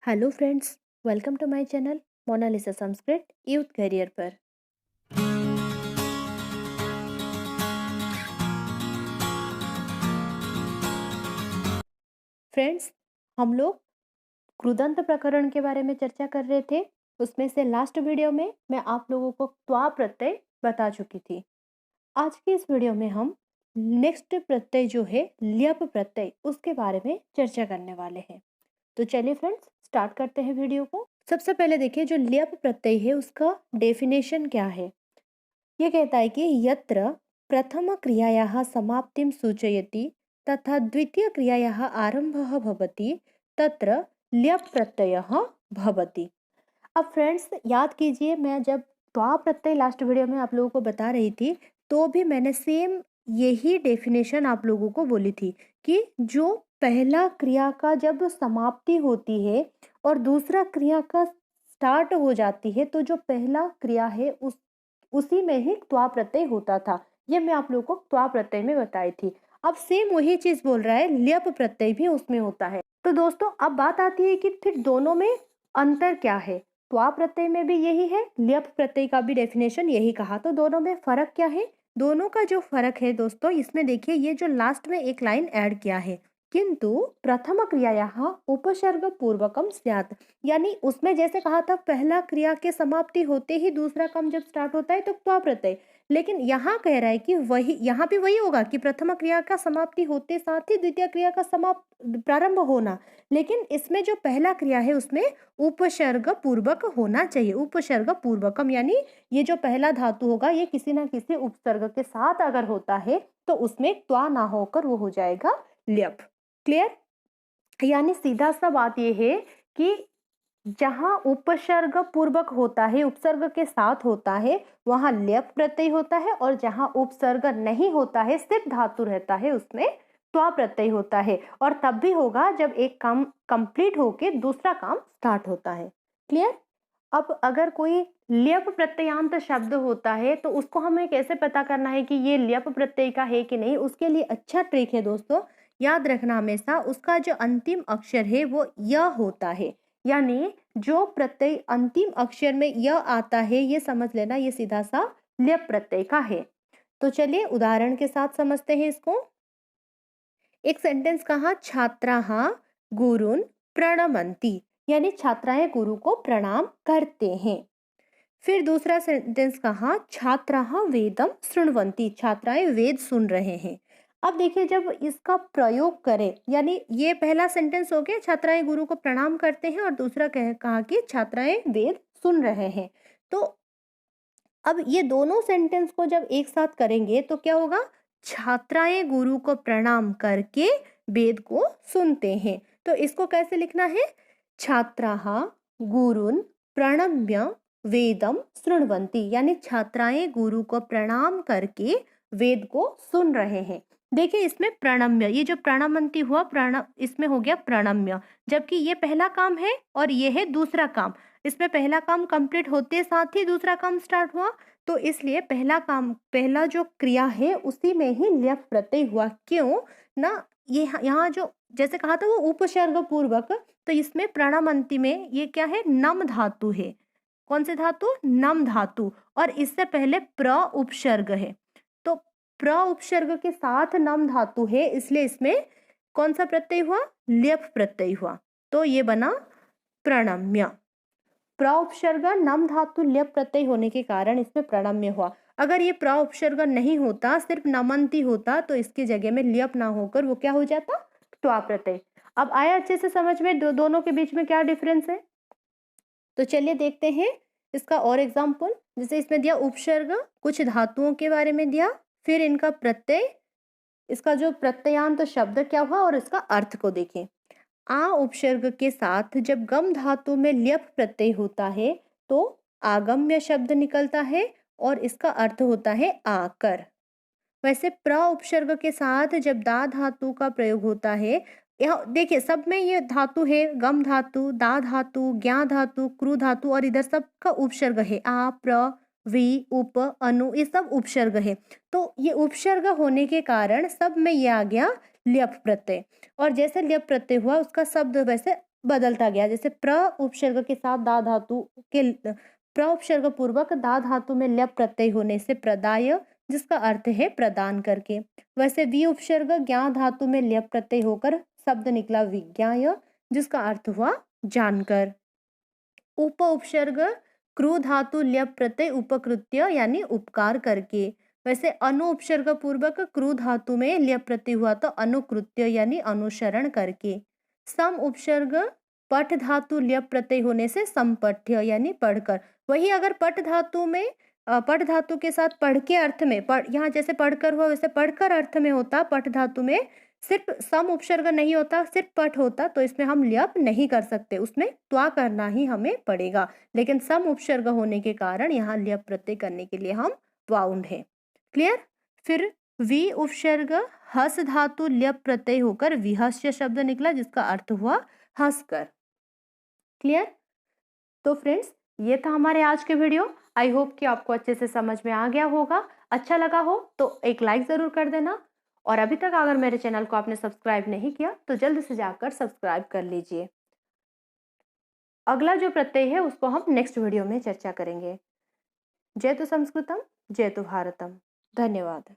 Hello friends, welcome to my channel Monalisa Sanskrit youth career पर। Friends, हम लोग कृदंत प्रकरण के बारे में चर्चा कर रहे थे। उसमें से लास्ट वीडियो में मैं आप लोगों को त्वा प्रत्यय बता चुकी थी। आज की इस वीडियो में हम नेक्स्ट प्रत्यय जो है ल्यप प्रत्यय, उसके बारे में चर्चा करने वाले हैं। तो चलिए फ्रेंड्स, स्टार्ट करते हैं वीडियो को। सबसे पहले देखिए, जो ल्यप प्रत्यय है उसका डेफिनेशन क्या है। ये कहता है कि यत्र प्रथम क्रियायाः समाप्तिं सूचयति तथा द्वितीय क्रियायाः आरंभः भवति तत्र ल्यप प्रत्ययः भवति। अब फ्रेंड्स याद कीजिए, मैं जब त्वा प्रत्यय लास्ट वीडियो में आप लोगों को बता रही थी तो भी मैंने सेम यही डेफिनेशन आप लोगों को बोली थी कि जो पहला क्रिया का जब समाप्ति होती है और दूसरा क्रिया का स्टार्ट हो जाती है तो जो पहला क्रिया है उसी में ही त्वा प्रत्यय होता था। ये मैं आप लोगों को त्वा प्रत्यय में बताई थी। अब सेम वही चीज बोल रहा है, ल्यप प्रत्यय भी उसमें होता है। तो दोस्तों अब बात आती है कि फिर दोनों में अंतर क्या है। त्वा प्रत्यय में भी यही है, ल्यप प्रत्यय का भी डेफिनेशन यही कहा, तो दोनों में फर्क क्या है। दोनों का जो फर्क है दोस्तों, इसमें देखिए ये जो लास्ट में एक लाइन ऐड किया है, किंतु प्रथम क्रियायाः उपसर्ग पूर्वकम स्यात्, यानी उसमें जैसे कहा था पहला क्रिया के समाप्ति होते ही दूसरा क्रम जब स्टार्ट होता है तो त्वा प्रत्यय, लेकिन यहाँ कह रहा है कि वही यहाँ भी वही होगा कि प्रथम क्रिया का समाप्ति होते साथ ही द्वितीय क्रिया का समाप्त प्रारंभ होना, लेकिन इसमें जो पहला क्रिया है उसमें उपसर्ग पूर्वक होना चाहिए। उपसर्ग पूर्वकम यानी ये जो पहला धातु होगा ये किसी ना किसी उपसर्ग के साथ अगर होता है तो उसमें त्वा ना होकर वो हो जाएगा ल्यप। क्लियर? यानी सीधा सा बात ये है कि जहां उपसर्ग पूर्वक होता है, उपसर्ग के साथ होता है, वहां ल्यप प्रत्यय होता है, और जहां उपसर्ग नहीं होता है, सिर्फ धातु रहता है, उसमें त्वा प्रत्यय होता है। और तब भी होगा जब एक काम कंप्लीट होके दूसरा काम स्टार्ट होता है। क्लियर? अब अगर कोई ल्यप प्रत्ययांत शब्द होता है तो उसको हमें कैसे पता करना है कि ये ल्यप प्रत्यय का है कि नहीं। उसके लिए अच्छा ट्रिक है दोस्तों, याद रखना हमेशा उसका जो अंतिम अक्षर है वो य होता है। यानी जो प्रत्यय अंतिम अक्षर में य आता है ये समझ लेना ये सीधा सा ल्यप प्रत्यय का है। तो चलिए उदाहरण के साथ समझते हैं इसको। एक सेंटेंस कहा, छात्राः गुरुन् प्रणमन्ति, यानी छात्राएं गुरु को प्रणाम करते हैं। फिर दूसरा सेंटेंस कहा, छात्राः वेदं शृण्वन्ति, छात्राएं वेद सुन रहे हैं। अब देखिए जब इसका प्रयोग करें, यानी ये पहला सेंटेंस हो गया छात्राएं गुरु को प्रणाम करते हैं, और दूसरा कहा कि छात्राएं वेद सुन रहे हैं। तो अब ये दोनों सेंटेंस को जब एक साथ करेंगे तो क्या होगा, छात्राएं गुरु को प्रणाम करके वेद को सुनते हैं। तो इसको कैसे लिखना है, छात्राः गुरुन् प्रणम्य वेदम शृण्वन्ति, यानी छात्राएं गुरु को प्रणाम करके वेद को सुन रहे हैं। देखिए इसमें प्रणम्य, ये जो प्रणमंती हुआ प्रण इसमें हो गया प्रणम्य, जबकि ये पहला काम है और ये है दूसरा काम। इसमें पहला काम कंप्लीट होते साथ ही दूसरा काम स्टार्ट हुआ, तो इसलिए पहला जो क्रिया है उसी में ही ल्यप प्रत्यय हुआ। क्यों ना, ये यहाँ जो जैसे कहा था वो उपसर्ग पूर्वक, तो इसमें प्रणमंती में ये क्या है, नम धातु है। कौन से धातु, नम धातु, और इससे पहले प्र उपसर्ग है। तो प्र उपसर्ग के साथ नम धातु है, इसलिए इसमें कौन सा प्रत्यय हुआ, ल्यप प्रत्यय हुआ। तो ये बना प्रणम्य। प्र उपसर्ग नम धातु ल्यप प्रत्यय होने के कारण इसमें प्रणम्य हुआ। अगर ये प्र उपसर्ग नहीं होता, सिर्फ नमंती होता, तो इसकी जगह में ल्यप ना होकर वो क्या हो जाता, त्वा प्रत्यय। अब आया अच्छे से समझ में दोनों के बीच में क्या डिफरेंस है। तो चलिए देखते हैं इसका और एग्जाम्पल। जैसे इसमें दिया उपसर्ग, कुछ धातुओं के बारे में दिया, फिर इनका प्रत्यय, इसका जो प्रत्ययांत शब्द क्या हुआ, और इसका अर्थ को देखें। आ उपसर्ग के साथ जब गम धातु में ल्यप प्रत्यय होता है तो आगम्य शब्द निकलता है और इसका अर्थ होता है आकर। वैसे प्र उपसर्ग के साथ जब दा धातु का प्रयोग होता है, यहाँ देखिए सब में ये धातु है, गम धातु, दा धातु, ज्ञा धातु, क्रू धातु, और इधर सब का उपसर्ग है, आ प्र वी उप अनु, ये सब उपसर्ग है। तो ये उपसर्ग होने के कारण सब में ये आ गया ल्यप प्रत्यय, और जैसे ल्यप प्रत्यय हुआ उसका शब्द वैसे बदलता गया। जैसे प्र उपसर्ग के साथ दा धातु के प्र उपसर्ग पूर्वक दा धातु में ल्यप प्रत्यय होने से प्रदाय, जिसका अर्थ है प्रदान करके। वैसे वि उपसर्ग ज्ञा धातु में ल्यप प्रत्यय होकर शब्द निकला विज्ञाय, जिसका अर्थ हुआ जानकर। उप उपसर्ग क्रू धातु ल्यप प्रत्यय उपकृत्य यानी उपकार करके। वैसे अनु उपसर्ग पूर्वक क्रू धातु में ल्यप प्रत्यय हुआ तो अनुकृत्य यानी अनुसरण करके। सम उपसर्ग पठ धातु ल्यप प्रत्यय होने से संपठ्य यानी पढ़कर। वही अगर पठ धातु में पठ धातु के साथ पढ़ के अर्थ में यहाँ जैसे पढ़कर हुआ वैसे पढ़कर अर्थ में होता, पठ धातु में सिर्फ सम उपसर्ग नहीं होता, सिर्फ पठ होता, तो इसमें हम ल्यप नहीं कर सकते, उसमें त्वा करना ही हमें पड़ेगा। लेकिन सम उपसर्ग होने के कारण यहाँ ल्यप प्रत्यय करने के लिए हम बाउंड है। क्लियर। फिर वी उपसर्ग हस धातु ल्यप प्रत्यय होकर विहस्य शब्द निकला, जिसका अर्थ हुआ हंसकर। क्लियर। तो फ्रेंड्स, ये था हमारे आज के वीडियो। आई होप कि आपको अच्छे से समझ में आ गया होगा। अच्छा लगा हो तो एक लाइक जरूर कर देना, और अभी तक अगर मेरे चैनल को आपने सब्सक्राइब नहीं किया तो जल्द से जाकर सब्सक्राइब कर लीजिए। अगला जो प्रत्यय है उसको हम नेक्स्ट वीडियो में चर्चा करेंगे। जय तु संस्कृतम, जय तु भारतम। धन्यवाद।